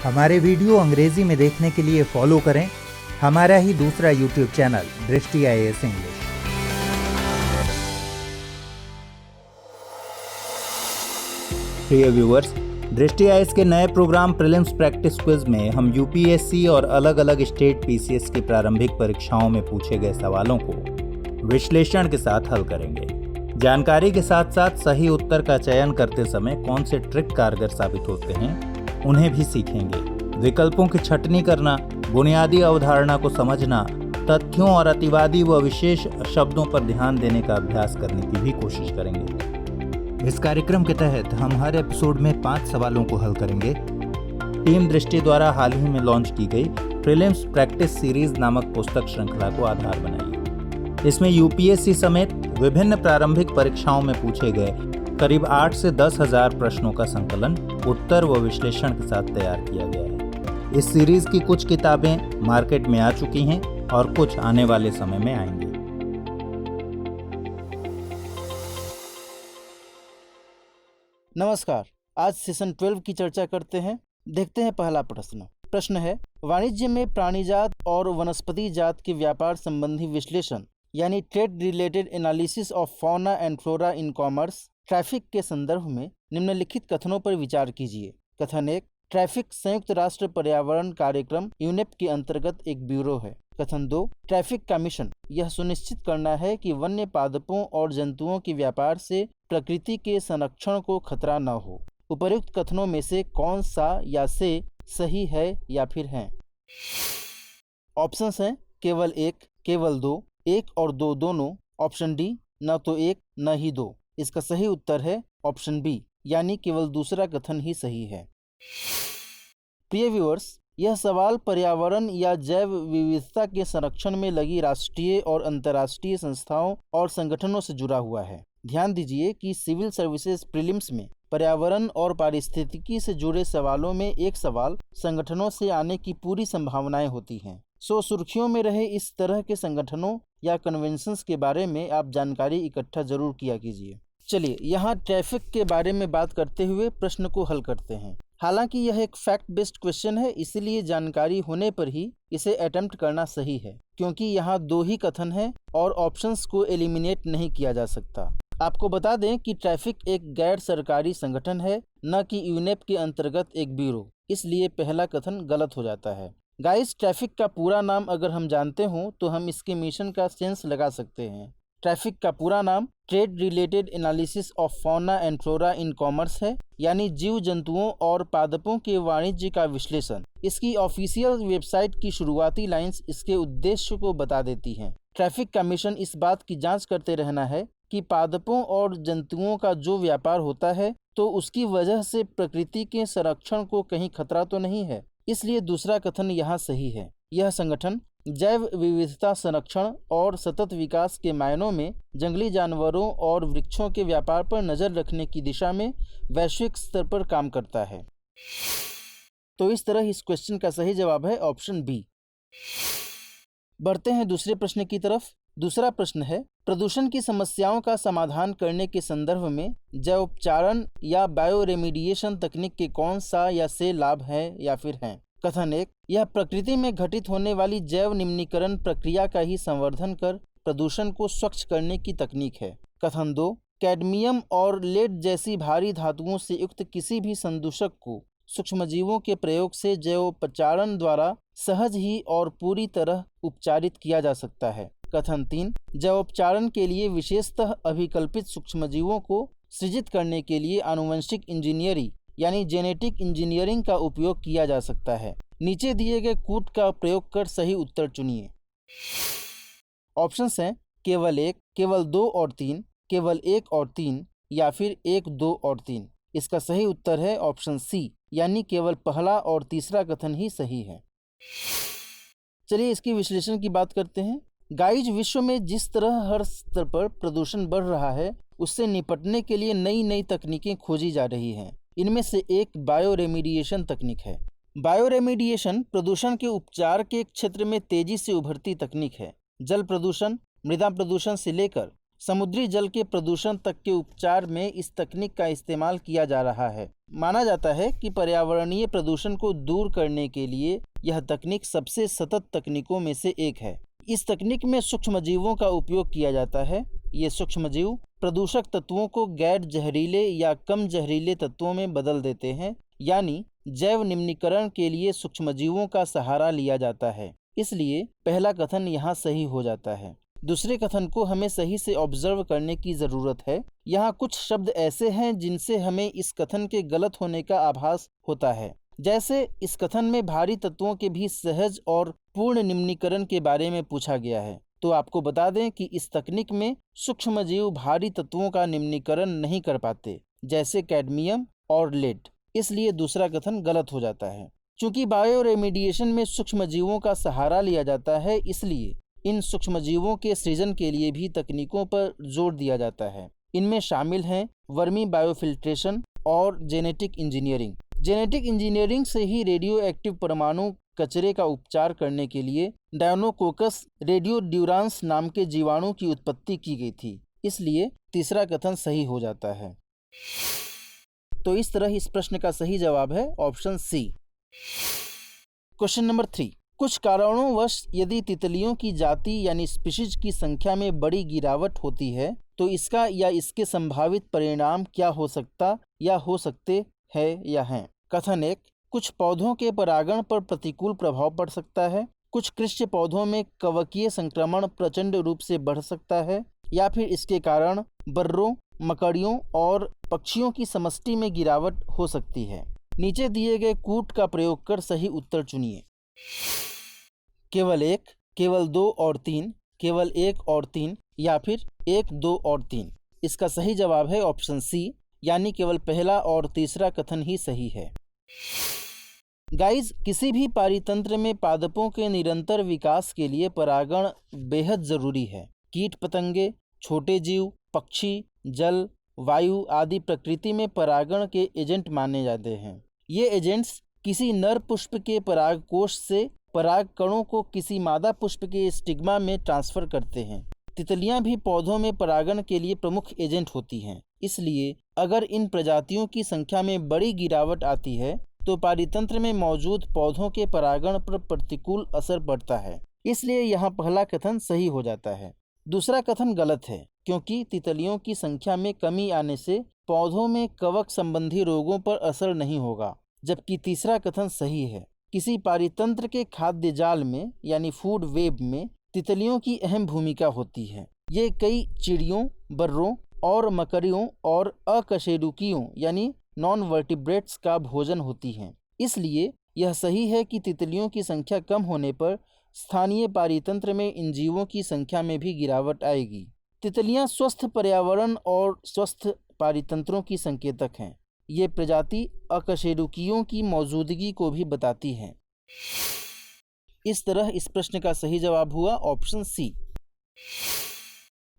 हमारे वीडियो अंग्रेजी में देखने के लिए फॉलो करें हमारा ही दूसरा यूट्यूब चैनल दृष्टि IAS इंग्लिश। प्रिय व्यूअर्स, दृष्टि IAS के नए प्रोग्राम प्रीलिम्स प्रैक्टिस क्विज में हम UPSC और अलग अलग स्टेट PCS की प्रारंभिक परीक्षाओं में पूछे गए सवालों को विश्लेषण के साथ हल करेंगे। जानकारी के साथ साथ सही उत्तर का चयन करते समय कौन से ट्रिक कारगर साबित होते हैं उन्हें भी सीखेंगे। विकल्पों की छंटनी करना, बुनियादी अवधारणा को समझना, तथ्यों और अतिवादी व विशेष शब्दों पर ध्यान देने का अभ्यास करने की भी कोशिश करेंगे। इस कार्यक्रम के तहत हम हर एपिसोड में 5 सवालों को हल करेंगे। टीम दृष्टि द्वारा हाल ही में लॉन्च की गई प्रीलिम्स प्रैक्टिस सीरीज नामक पुस्तक श्रृंखला को आधार बनाइए। इसमें UPSC समेत विभिन्न प्रारंभिक परीक्षाओं में पूछे गए करीब 8 से 10 हजार प्रश्नों का संकलन उत्तर व विश्लेषण के साथ तैयार किया गया है। इस सीरीज की कुछ किताबें मार्केट में आ चुकी हैं और कुछ आने वाले समय में आएंगी। नमस्कार, आज सेशन 12 की चर्चा करते हैं। देखते हैं पहला प्रश्न है, वाणिज्य में प्राणीजात और वनस्पति जात के व्यापार संबंधी विश्लेषण यानी trade related analysis of fauna and flora in commerce traffic के संदर्भ में निम्नलिखित कथनों पर विचार कीजिए। कथन 1, ट्रैफिक संयुक्त राष्ट्र पर्यावरण कार्यक्रम यूनेप के अंतर्गत एक ब्यूरो है। कथन 2, ट्रैफिक का मिशन यह सुनिश्चित करना है कि वन्य पादपों और जंतुओं के व्यापार से प्रकृति के संरक्षण को खतरा न हो। उपर्युक्त कथनों में से कौन सा या से सही है या फिर हैं? ऑप्शंस हैं केवल 1, केवल 2, 1 और 2 दोनों। ऑप्शन डी, न तो 1 न ही 2। इसका सही उत्तर है ऑप्शन बी, यानी केवल दूसरा कथन ही सही है। प्रिय व्यूअर्स, यह सवाल पर्यावरण या जैव विविधता के संरक्षण में लगी राष्ट्रीय और अंतर्राष्ट्रीय संस्थाओं और संगठनों से जुड़ा हुआ है। ध्यान दीजिए कि सिविल सर्विसेज प्रीलिम्स में पर्यावरण और पारिस्थितिकी से जुड़े सवालों में एक सवाल संगठनों से आने की पूरी संभावनाएं होती हैं। सो सुर्खियों में रहे इस तरह के संगठनों या कन्वेंशंस के बारे में आप जानकारी इकट्ठा जरूर किया कीजिए। चलिए, यहाँ ट्रैफिक के बारे में बात करते हुए प्रश्न को हल करते हैं। हालांकि यह एक फैक्ट बेस्ड क्वेश्चन है, इसलिए जानकारी होने पर ही इसे अटेम्प्ट करना सही है, क्योंकि यहाँ 2 ही कथन हैं और ऑप्शंस को एलिमिनेट नहीं किया जा सकता। आपको बता दें कि ट्रैफिक एक गैर सरकारी संगठन है, न कि यूनेप के अंतर्गत एक ब्यूरो, इसलिए पहला कथन गलत हो जाता है। गाइस, ट्रैफिक का पूरा नाम अगर हम जानते हों तो हम इसके मिशन का सेंस लगा सकते हैं। ट्रैफिक का पूरा नाम trade related analysis of fauna and flora in commerce है, यानी जीव जंतुओं और पादपों के वाणिज्य का विश्लेषण। इसकी ऑफिशियल वेबसाइट की शुरुआती लाइंस इसके उद्देश्य को बता देती हैं। ट्रैफिक का मिशन इस बात की जांच करते रहना है कि पादपों और जंतुओं का जो व्यापार होता है तो उसकी वजह से प्रकृति के संरक्षण को कहीं खतरा तो नहीं है, इसलिए दूसरा कथन यहाँ सही है। यह संगठन जैव विविधता संरक्षण और सतत विकास के मायनों में जंगली जानवरों और वृक्षों के व्यापार पर नजर रखने की दिशा में वैश्विक स्तर पर काम करता है। तो इस तरह इस क्वेश्चन का सही जवाब है ऑप्शन बी। बढ़ते हैं दूसरे प्रश्न की तरफ। दूसरा प्रश्न है, प्रदूषण की समस्याओं का समाधान करने के संदर्भ में जैवोपचारण या बायोरेमिडिएशन तकनीक के कौन सा या से लाभ है या फिर हैं? कथन 1, यह प्रकृति में घटित होने वाली जैव निम्नीकरण प्रक्रिया का ही संवर्धन कर प्रदूषण को स्वच्छ करने की तकनीक है। कथन 2, कैडमियम और लेड जैसी भारी धातुओं से युक्त किसी भी संदूषक को सूक्ष्मजीवों के प्रयोग से जैवोपचारण द्वारा सहज ही और पूरी तरह उपचारित किया जा सकता है। कथन 3, जैवोपचारण के लिए विशेषतः अभिकल्पित सूक्ष्मजीवों को सृजित करने के लिए आनुवंशिक इंजीनियरिंग यानी जेनेटिक इंजीनियरिंग का उपयोग किया जा सकता है। नीचे दिए गए कूट का प्रयोग कर सही उत्तर चुनिए। ऑप्शंस हैं केवल 1, केवल 2 और 3, केवल 1 और 3 या फिर 1, 2 और 3। इसका सही उत्तर है ऑप्शन सी, यानी केवल पहला और तीसरा कथन ही सही है। चलिए इसकी विश्लेषण की बात करते हैं। गाइज, विश्व में जिस तरह हर स्तर पर प्रदूषण बढ़ रहा है उससे निपटने के लिए नई नई तकनीकें खोजी जा रही हैं। इनमें से एक बायोरेमिडिएशन तकनीक है। बायोरेमिडिएशन प्रदूषण के उपचार के क्षेत्र में तेजी से उभरती तकनीक है। जल प्रदूषण, मृदा प्रदूषण से लेकर समुद्री जल के प्रदूषण तक के उपचार में इस तकनीक का इस्तेमाल किया जा रहा है। माना जाता है कि पर्यावरणीय प्रदूषण को दूर करने के लिए यह तकनीक सबसे सतत तकनीकों में से एक है। इस तकनीक में सूक्ष्मजीवों का उपयोग किया जाता है। ये सूक्ष्मजीव प्रदूषक तत्वों को गैर जहरीले या कम जहरीले तत्वों में बदल देते हैं, यानी जैव निम्नीकरण के लिए सूक्ष्मजीवों का सहारा लिया जाता है। इसलिए पहला कथन यहाँ सही हो जाता है। दूसरे कथन को हमें सही से ऑब्जर्व करने की ज़रूरत है। यहाँ कुछ शब्द ऐसे हैं जिनसे हमें इस कथन के गलत होने का आभास होता है। जैसे इस कथन में भारी तत्वों के भी सहज और पूर्ण निम्नीकरण के बारे में पूछा गया है। तो आपको बता दें कि इस तकनीक में सूक्ष्मजीव भारी तत्वों का निम्नीकरण नहीं कर पाते, जैसे कैडमियम और लेड। इसलिए दूसरा कथन गलत हो जाता है। चूंकि बायो रेमिडिएशन में सूक्ष्मजीवों का सहारा लिया जाता है, इसलिए इन सूक्ष्मजीवों के सृजन के लिए भी तकनीकों पर जोर दिया जाता है। इनमें शामिल हैं वर्मी बायोफिल्ट्रेशन और जेनेटिक इंजीनियरिंग। जेनेटिक इंजीनियरिंग से ही रेडियो एक्टिव परमाणु कचरे का उपचार करने के लिए डायनोकोकस रेडियोड्यूरांस नाम के जीवाणु की उत्पत्ति की गई थी। इसलिए तीसरा कथन सही हो जाता है। तो इस तरह इस प्रश्न का सही जवाब है ऑप्शन सी। Question number 3। कुछ कारणोंवश यदि तितलियों की जाति यानी स्पीशीज की संख्या में बड़ी गिरावट होती है तो इसका या इसके संभावित परिणाम क्या हो सकता या हो सकते हैं या हैं। कथन 1। कुछ पौधों के परागण पर प्रतिकूल प्रभाव पड़ सकता है। कुछ कृषि पौधों में कवकीय संक्रमण प्रचंड रूप से बढ़ सकता है, या फिर इसके कारण बर्रों, मकड़ियों और पक्षियों की समष्टि में गिरावट हो सकती है। नीचे दिए गए कूट का प्रयोग कर सही उत्तर चुनिए। केवल 1, केवल 2 और 3, केवल 1 और 3, या फिर 1, 2 और 3। इसका सही जवाब है ऑप्शन सी, यानी केवल पहला और तीसरा कथन ही सही है। गाइस, किसी भी पारितंत्र में पादपों के निरंतर विकास के लिए परागण बेहद जरूरी है। कीट पतंगे, छोटे जीव, पक्षी, जल, वायु आदि प्रकृति में परागण के एजेंट माने जाते हैं। ये एजेंट्स किसी नर पुष्प के परागकोश से पराग कणों को किसी मादा पुष्प के स्टिग्मा में ट्रांसफर करते हैं। तितलियां भी पौधों में परागण के लिए प्रमुख एजेंट होती हैं। इसलिए अगर इन प्रजातियों की संख्या में बड़ी गिरावट आती है तो पारितंत्र में मौजूद पौधों के परागण पर प्रतिकूल असर पड़ता है। इसलिए यहाँ पहला कथन सही हो जाता है। दूसरा कथन गलत है, क्योंकि तितलियों की संख्या में कमी आने से पौधों में कवक संबंधी रोगों पर असर नहीं होगा। जबकि तीसरा कथन सही है। किसी पारितंत्र के खाद्य जाल में यानी फूड वेब में तितलियों की अहम भूमिका होती है। ये कई चिड़ियों, बर्रों और मकड़ियों और अकशेरुकियों यानी नॉन वर्टिब्रेट्स का भोजन होती हैं। इसलिए यह सही है कि तितलियों की संख्या कम होने पर स्थानीय पारितंत्र में इन जीवों की संख्या में भी गिरावट आएगी। तितलियां स्वस्थ पर्यावरण और स्वस्थ पारितंत्रों की संकेतक हैं। ये प्रजाति अकशेरुकियों की मौजूदगी को भी बताती हैं। इस तरह इस प्रश्न का सही जवाब हुआ option C.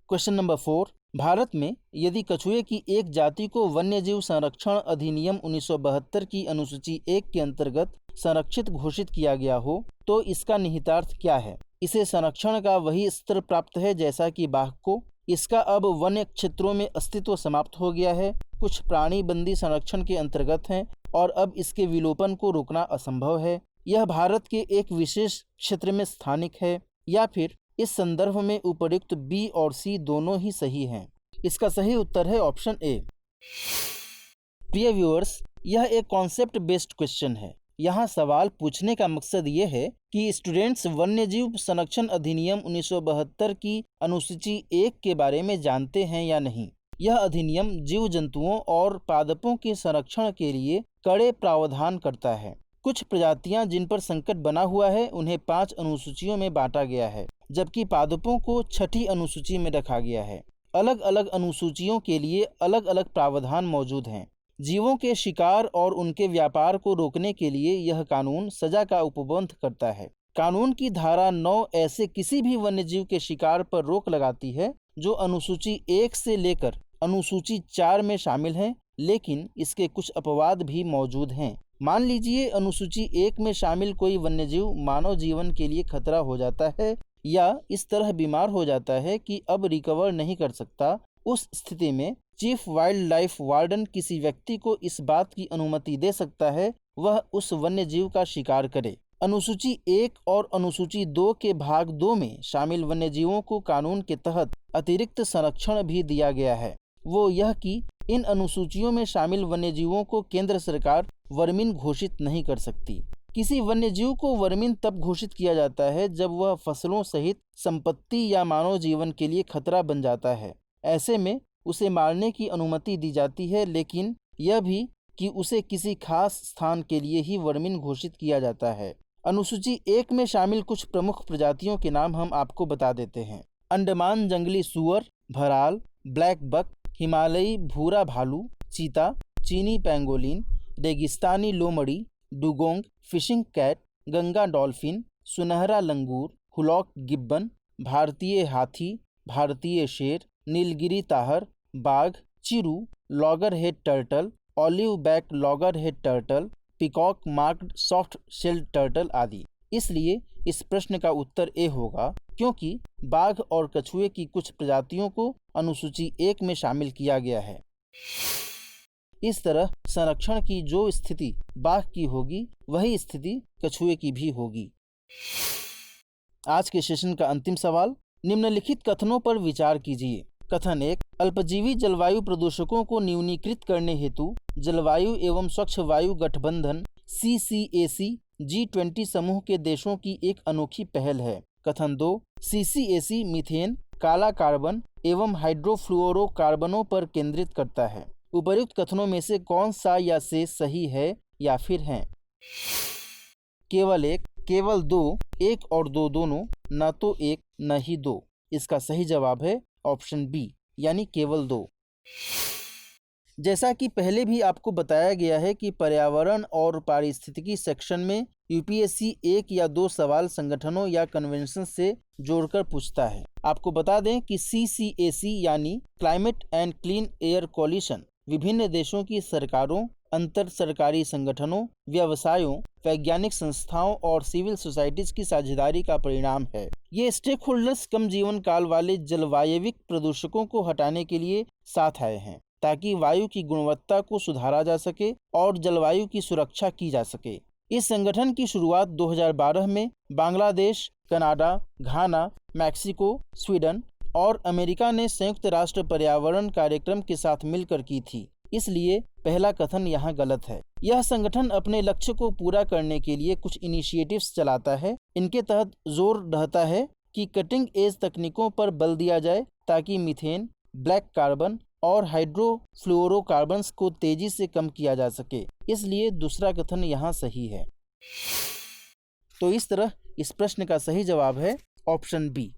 Question number 4। Bharat में यदि कछुए की एक जाति को वन्यजीव संरक्षण अधिनियम 1972 की अनुसूची 1 के अंतर्गत संरक्षित घोषित किया गया हो तो इसका निहितार्थ क्या है। इसे संरक्षण का वही स्तर प्राप्त है जैसा कि बाघ को। इसका अब वन्य क्षेत्रों में अस्तित्व समाप्त हो गया है। कुछ प्राणी बंदी संरक्षण के अंतर्गत हैं और अब इसके विलोपन को रोकना असंभव है। यह भारत के एक विशेष क्षेत्र में स्थानिक है, या फिर इस संदर्भ में उपर्युक्त बी और सी दोनों ही सही हैं। इसका सही उत्तर है ऑप्शन ए। प्रिय व्यूअर्स, यह एक कॉन्सेप्ट बेस्ड क्वेश्चन है। यहाँ सवाल पूछने का मकसद ये है कि स्टूडेंट्स वन्यजीव संरक्षण अधिनियम 1972 की अनुसूची 1 के बारे में जानते हैं या नहीं। यह अधिनियम जीव जंतुओं और पादपों के संरक्षण के लिए कड़े प्रावधान करता है। कुछ प्रजातियां जिन पर संकट बना हुआ है उन्हें 5 अनुसूचियों में बांटा गया है, जबकि पादपों को 6ठी अनुसूची में रखा गया है। अलग अलग अनुसूचियों के लिए अलग अलग प्रावधान मौजूद हैं। जीवों के शिकार और उनके व्यापार को रोकने के लिए यह कानून सजा का उपबंध करता है। कानून की धारा 9 ऐसे किसी भी वन्यजीव के शिकार पर रोक लगाती है जो अनुसूची 1 से लेकर अनुसूची 4 में शामिल हैं, लेकिन इसके कुछ अपवाद भी मौजूद हैं। मान लीजिए अनुसूची 1 में शामिल कोई वन्यजीव मानव जीवन के लिए खतरा हो जाता है या इस तरह बीमार हो जाता है कि अब रिकवर नहीं कर सकता, उस स्थिति में चीफ वाइल्ड लाइफ वार्डन किसी व्यक्ति को इस बात की अनुमति दे सकता है वह उस वन्य जीव का शिकार करे। अनुसूची 1 और अनुसूची 2 के भाग 2 में शामिल वन्य जीवों को कानून के तहत अतिरिक्त संरक्षण भी दिया गया है। वो यह कि इन अनुसूचियों में शामिल वन्य जीवों को केंद्र सरकार वर्मीन घोषित नहीं कर सकती। किसी वन्य जीव को वर्मीन तब घोषित किया जाता है जब वह फसलों सहित संपत्ति या मानव जीवन के लिए खतरा बन जाता है। ऐसे में उसे मारने की अनुमति दी जाती है, लेकिन यह भी कि उसे किसी खास स्थान के लिए ही वर्मीन घोषित किया जाता है। अनुसूची 1 में शामिल कुछ प्रमुख प्रजातियों के नाम हम आपको बता देते हैं। अंडमान जंगली सूअर, भराल, ब्लैक बक, हिमालयी भूरा भालू, चीता, चीनी पैंगोलिन, रेगिस्तानी लोमड़ी, dugong, fishing cat, Ganga dolphin, सुनहरा लंगूर, हुलॉक गिब्बन, भारतीय हाथी, भारतीय शेर, नीलगिरी ताहर, बाघ, chiru, loggerhead turtle, olive back loggerhead turtle, peacock marked soft shelled turtle आदि। इसलिए इस प्रश्न का उत्तर ए होगा, क्योंकि बाघ और कछुए की कुछ प्रजातियों को अनुसूची 1 में शामिल किया गया है। इस तरह संरक्षण की जो स्थिति बाघ की होगी वही स्थिति कछुए की भी होगी। आज के सेशन का अंतिम सवाल, निम्नलिखित कथनों पर विचार कीजिए। कथन 1, अल्पजीवी जलवायु प्रदूषकों को न्यूनीकृत करने हेतु जलवायु एवं स्वच्छ वायु गठबंधन CCAC G20 समूह के देशों की एक अनोखी पहल है। कथन 2, CCAC मीथेन, काला कार्बन एवं हाइड्रोफ्लोरोकार्बनों पर केंद्रित करता है। उपर्युक्त कथनों में से कौन सा या से सही है या फिर हैं? केवल एक, केवल दो, एक और दो दोनों, न तो एक न ही दो। इसका सही जवाब है ऑप्शन बी, यानी केवल दो। जैसा कि पहले भी आपको बताया गया है कि पर्यावरण और पारिस्थितिकी सेक्शन में यूपीएससी 1 या 2 सवाल संगठनों या कन्वेंशन से जोड़कर पूछता है। आपको बता दें कि CCAC यानी climate and clean air coalition विभिन्न देशों की सरकारों, अंतर सरकारी संगठनों, व्यवसायों, वैज्ञानिक संस्थाओं और सिविल सोसाइटीज की साझेदारी का परिणाम है। ये स्टेक होल्डर्स कम जीवन काल वाले जलवायविक प्रदूषकों को हटाने के लिए साथ आए हैं, ताकि वायु की गुणवत्ता को सुधारा जा सके और जलवायु की सुरक्षा की जा सके। इस संगठन की शुरुआत 2012 में बांग्लादेश, कनाडा, घाना, मैक्सिको, स्वीडन और अमेरिका ने संयुक्त राष्ट्र पर्यावरण कार्यक्रम के साथ मिलकर की थी। इसलिए पहला कथन यहाँ गलत है। यह संगठन अपने लक्ष्य को पूरा करने के लिए कुछ इनिशिएटिव्स चलाता है। इनके तहत जोर रहता है कि कटिंग एज तकनीकों पर बल दिया जाए ताकि मीथेन, ब्लैक कार्बन और हाइड्रोफ्लोरोकार्बन्स को तेजी से कम किया जा सके। इसलिए दूसरा कथन यहाँ सही है। तो इस तरह इस प्रश्न का सही जवाब है ऑप्शन बी,